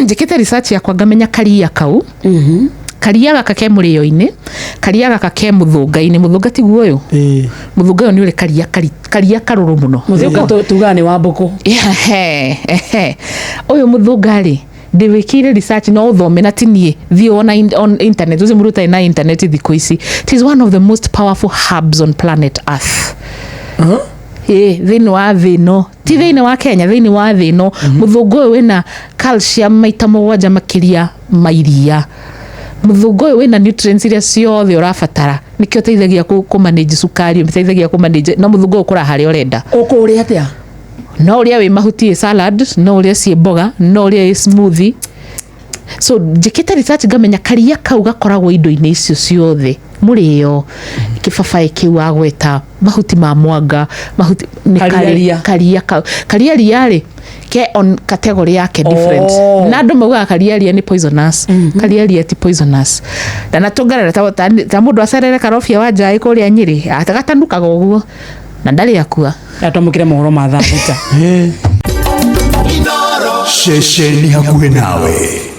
njikite research yakwa ngamenya karia kau karia gaka ke murio-ini karia gaka ke muthunga-ini muthunga tiguo uyu muthunga uyu ni uri karia karuru muno muthunga tugane wa mbuku uyu muthunga ri ndiwikire research no uthome na tinie thio on internet uzi muruta na internet thiku ici. It is one of the most powerful herbs on planet Earth. Thini wa thino ti thini wa Kenya, thini wa thino muthunga uyu wina calcium maita 7 makiria mairia. Muthunga uyu wina nutrients iria ciothe urabatara nikio teithagia ku manage cukari, teithagia ku manage na muthunga ukura hari urenda ukuri atia no uria wi mahuti salad, no uria ci mboga, no uria smoothie. So njikite research ngamenya karia kau gakoragwo indo-ini icio ciothe murio kibabai kiu agweta mahuti ma mwanga mahuti ni karia ri ke on category yake different na andu mauga karia ni poisonous karia ti poisonous na tungara ta mundu acerere karofia wa njai kuria Nyeri atagatanukaga uguo na ndari akua atomukire mohoro ma thabuta Inooro sheshe ni hakuhe nawe.